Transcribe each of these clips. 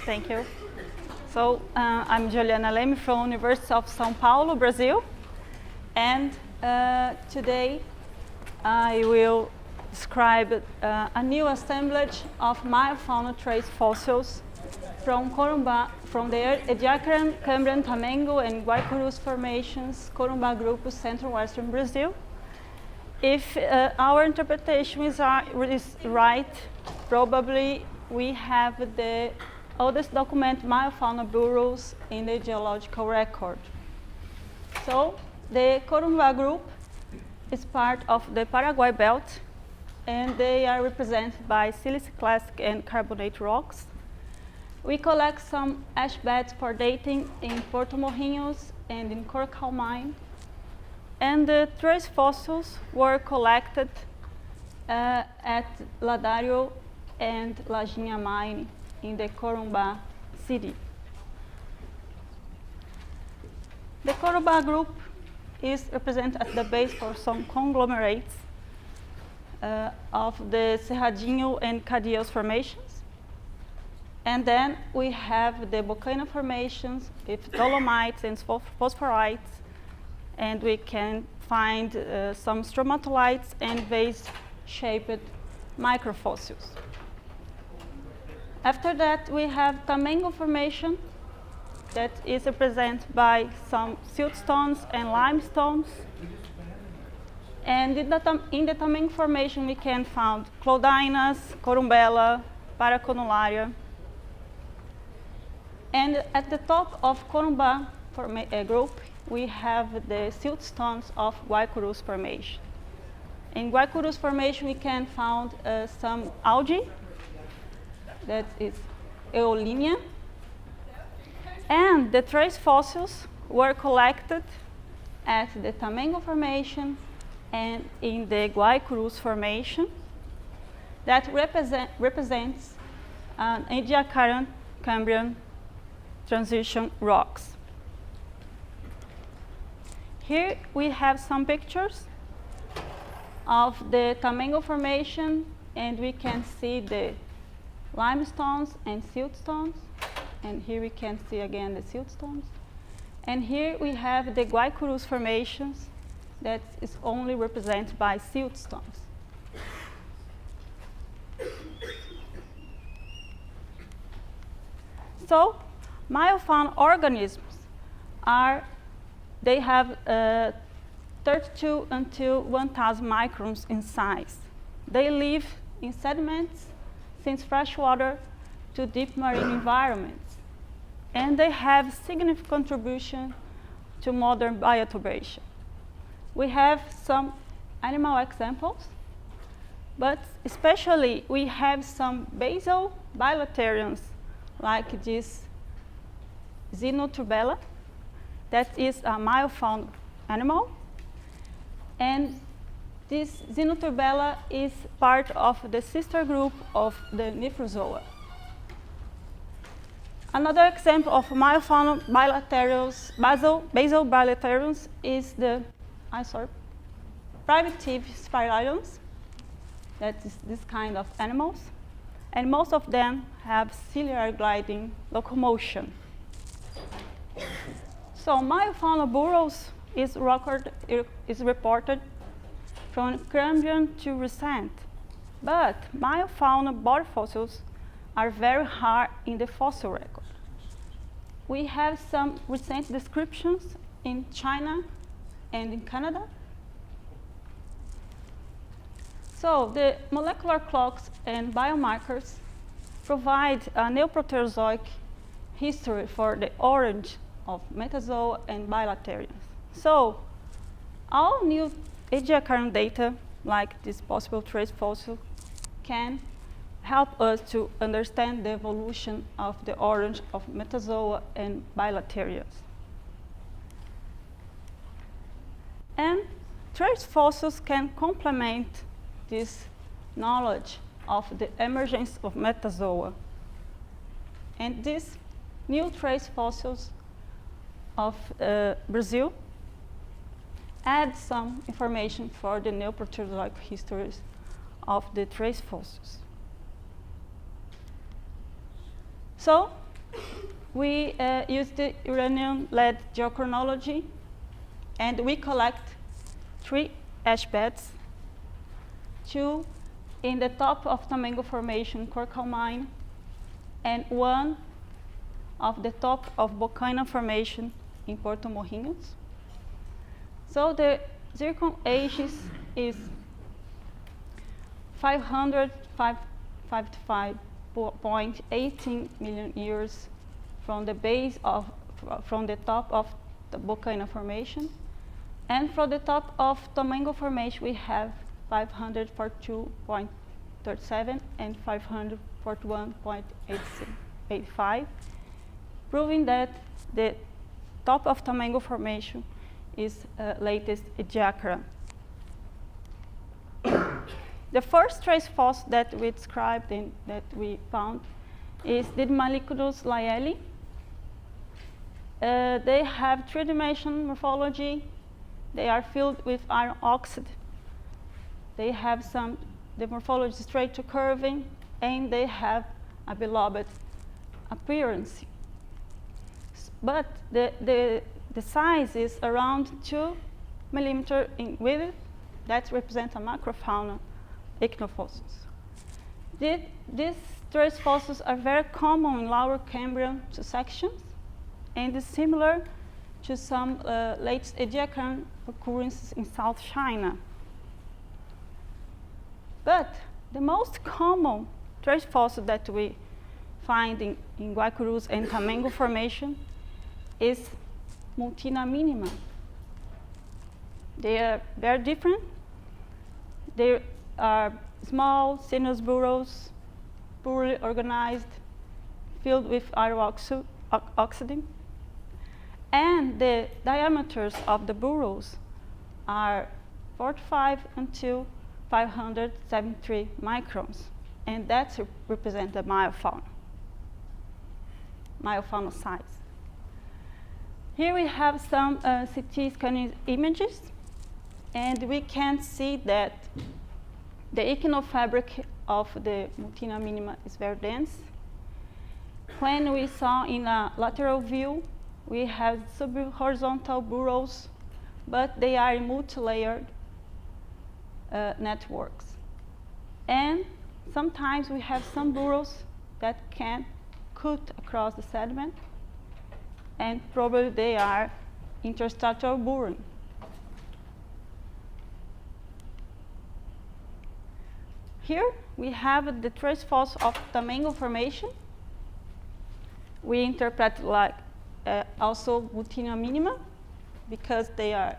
Thank you. So I'm Juliana Leme from University of São Paulo, Brazil. And today I will describe a new assemblage of meiofaunal trace fossils from the Ediacaran-Cambrian, Tamango and Kuruma Formations, Kuruma Group, Central Western Brazil. If our interpretation is right, probably we have the oldest document meiofaunal burrows in the geological record. So the Kuruma Group is part of the Paraguay belt, and they are represented by siliciclastic and carbonate rocks. We collect some ash beds for dating in Porto Morrinhos and in Coracal mine. And the trace fossils were collected at Labrador and Lajinha mine in the Corumbá city. The Kuruma Group is represented at the base for some conglomerates of the Cerradinho and Cadios formations. And then we have the Boggiani formations with dolomites and phosphorites, and we can find some stromatolites and vase-shaped microfossils. After that, we have Tamango Formation that is represented by some siltstones and limestones. And in the Tamango Formation, we can find clodinas, corumbella, paraconularia. And at the top of Kuruma Group, we have the siltstones of Kuruma Formation. In Kuruma Formation, we can find some algae, that is Eolinia. And the trace fossils were collected at the Tamango Formation and in the Kuruma Formation that represents an Ediacaran-Cambrian transition rocks. Here we have some pictures of the Tamango Formation, and we can see the limestones and siltstones. And here we can see again the siltstones. And here we have the Kuruma formations that is only represented by siltstones. So meiofaunal organisms they have 32 until 1,000 microns in size. They live in sediments since freshwater to deep marine environments. And they have significant contribution to modern bioturbation. We have some animal examples, but especially we have some basal bilaterians like this Xenoturbella, that is a meiofaunal animal. And this Xenoturbella is part of the sister group of the Nifrozoa. Another example of meiofaunal bilaterians, basal bilaterians is the primitive spiralians, that is this kind of animals. And most of them have ciliary gliding locomotion. So meiofaunal burrows is reported from Cambrian to recent, but meiofaunal body fossils are very rare in the fossil record. We have some recent descriptions in China and in Canada. So the molecular clocks and biomarkers provide a Neoproterozoic history for the origin of metazoa and bilaterians. So all new Ediacaran data, like this possible trace fossil, can help us to understand the evolution of the origin of metazoa and bilaterians. And trace fossils can complement this knowledge of the emergence of metazoa. And these new trace fossils of Brazil add some information for the Neoproterozoic histories of the trace fossils. So we use the uranium-lead geochronology, and we collect 3 ash beds, 2 in the top of Tamango Formation Kuruma mine, and 1 of the top of Boggiani Formation in Porto Morrinhos. So the zircon ages is 555.18 million years from the base of, from the top of the Boggiani Formation. And from the top of Tamango Formation, we have 542.37 and 541.85, proving that the top of Tamango Formation is latest Ediacaran. The first trace fossil that we described and that we found is the molecules Leme. They have 3-dimensional morphology. They are filled with iron oxide. They have the morphology straight to curving, and they have a bilobed appearance. But the size is around 2 millimeters in width. That represents a macrofauna ichnofossils. These trace fossils are very common in lower Cambrian sections, and is similar to some late Ediacaran occurrences in South China. But the most common trace fossil that we find in Guaicurus and Tamango Formation is Multina minima. They are very different. They are small, sinuous burrows, poorly organized, filled with iron oxide. And the diameters of the burrows are 45 until 573 microns, and that represents the meiofaunal size. Here we have some CT scanning images, and we can see that the ichnofabric of the Multina minima is very dense. When we saw in a lateral view, we have sub-horizontal burrows, but they are in multi-layered networks. And sometimes we have some burrows that can cut across the sediment, and probably they are interstructural burrowing. Here we have the trace fossil of Tamango Formation. We interpret like also Multina minima, because they are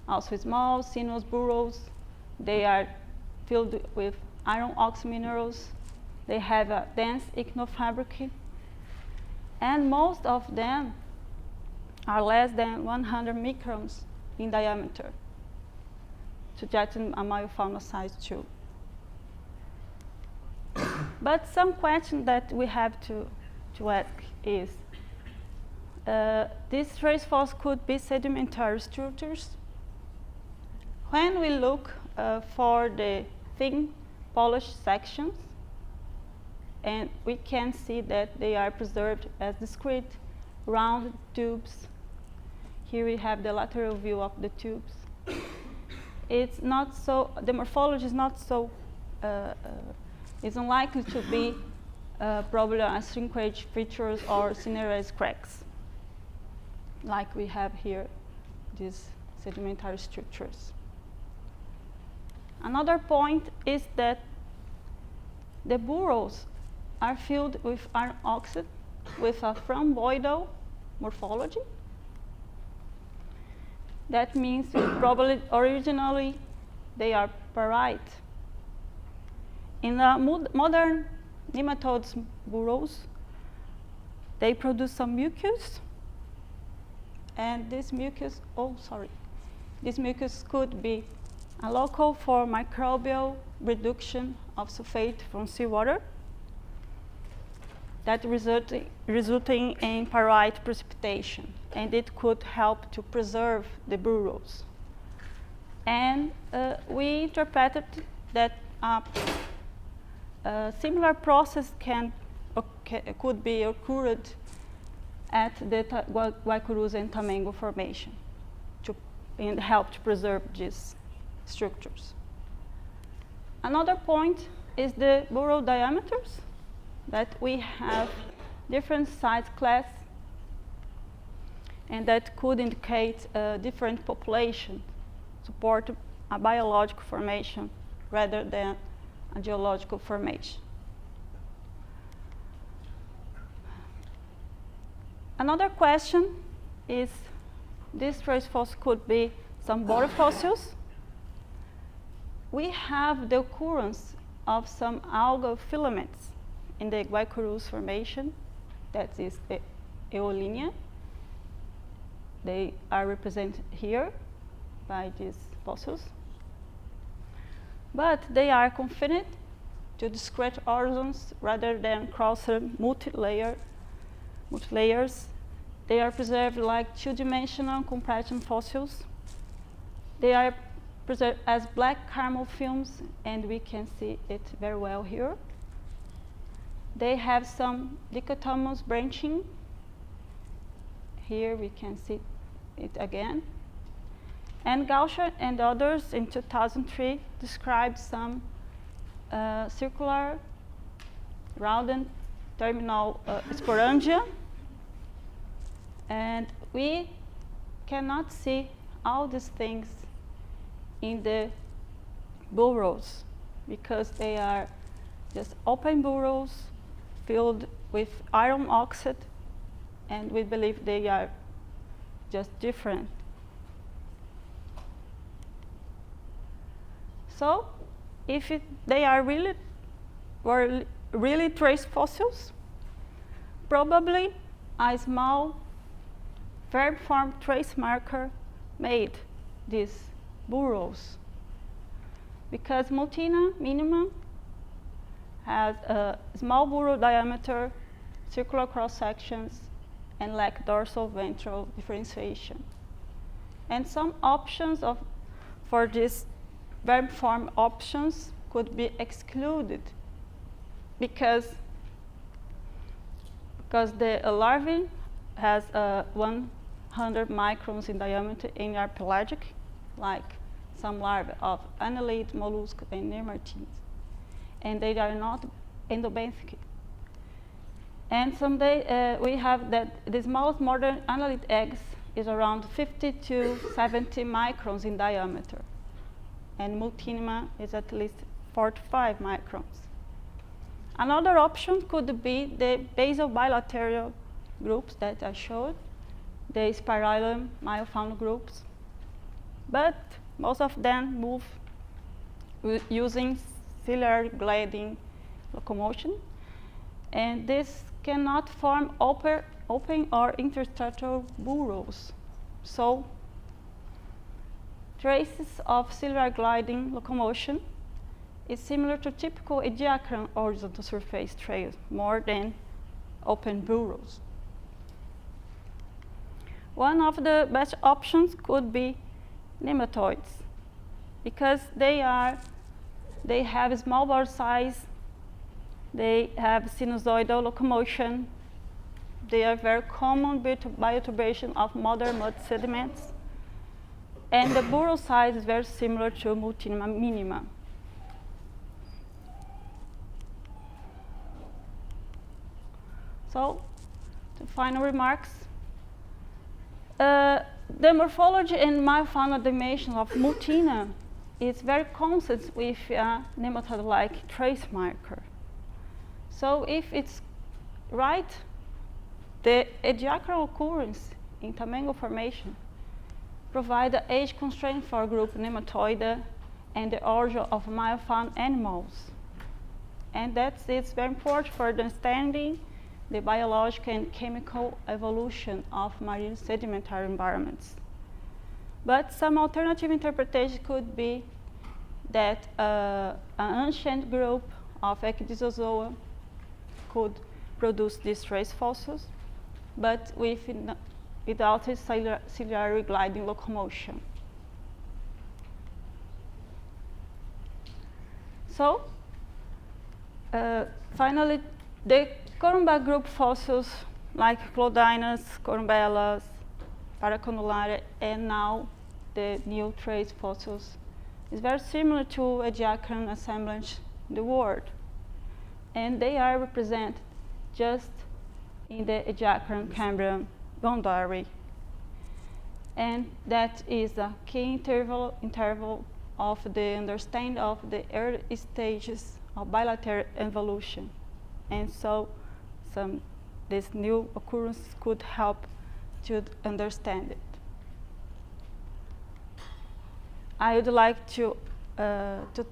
also small, sinuous burrows. They are filled with iron oxide minerals. They have a dense ichnofabric. And most of them are less than 100 microns in diameter, suggesting a meiofaunal size too. But some question that we have to ask is, these trace fossils could be sedimentary structures. When we look for the thin polished sections, and we can see that they are preserved as discrete round tubes. Here we have the lateral view of the tubes. It's not so, the morphology is not so, it's unlikely to be probably a shrinkage features or cinerized cracks, like we have here, these sedimentary structures. Another point is that the burrows are filled with iron oxide with a rhomboidal morphology. That means probably originally they are parite. In the modern nematodes burrows, they produce some mucus, and this mucus, this mucus could be a local for microbial reduction of sulfate from seawater that resulting in pyrite precipitation, and it could help to preserve the burrows. And we interpreted that a similar process could be occurred at the Guaycurús and Tamango Formation and help to preserve these structures. Another point is the burrow diameters, that we have different size class and that could indicate a different population, support a biological formation rather than a geological formation. Another question is, this trace fossil could be some body fossils. We have the occurrence of some algal filaments in the Guaycurús Formation, that is the Eolinia. They are represented here by these fossils. But they are confined to discrete horizons rather than cross multi-layers. They are preserved like two-dimensional compression fossils. They are preserved as black caramel films, and we can see it very well here. They have some dichotomous branching. Here we can see it again. And Gaucher and others in 2003 described some circular, rounded terminal sporangia. And we cannot see all these things in the burrows because they are just open burrows filled with iron oxide, and we believe they are just different. So, if they are really trace fossils, probably a small vermiform trace marker made these burrows, because Mutina minima has a small burrow diameter, circular cross sections, and lack dorsal ventral differentiation. And some options for these vermiform options could be excluded because the larvae has 100 microns in diameter and are pelagic, like some larvae of annelid, mollusks, and nematines. And they are not endobenthic. And someday we have that the smallest modern annelid eggs is around 50 to 70 microns in diameter. And Multinima is at least 45 microns. Another option could be the basal bilateral groups that I showed, the spirillum meiofaunal groups. But most of them move using ciliary gliding locomotion. And this cannot form open or interstructural burrows. So traces of ciliary gliding locomotion is similar to typical Ediacaran horizontal surface trails, more than open burrows. One of the best options could be nematoids, because they have small bore size, they have sinusoidal locomotion, they are very common bioturbation of modern mud sediments, and the burrow size is very similar to Multinima minima. So, the final remarks. The morphology and meiofaunal dimension of Multina is very consistent with a nematode-like trace marker. So if it's right, the Ediacaran occurrence in Tamango Formation provide the age constraint for group Nematoida and the origin of meiofaunal animals. And it's very important for understanding the biological and chemical evolution of marine sedimentary environments. But some alternative interpretation could be that an ancient group of Ecdysozoa could produce these trace fossils, but without a ciliary gliding locomotion. So, finally, the Kuruma Group fossils like Clodinus, Corumbellas, Paraconularia, and now the new trace fossils, is very similar to Ediacaran assemblage in the world. And they are represented just in the Ediacaran-Cambrian boundary. And that is a key interval of the understanding of the early stages of bilateral evolution. And so this new occurrence could help to understand it. I would like to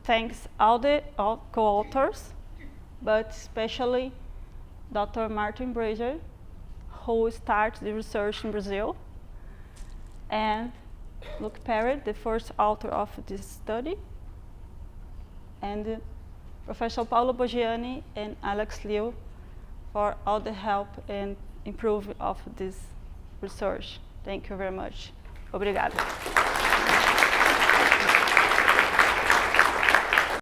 thank all co-authors, but especially Dr. Martin Brasier, who started the research in Brazil, and Luke Parry, the first author of this study, and Professor Paulo Boggiani and Alex Liu for all the help and improvement of this research. Thank you very much. Obrigada.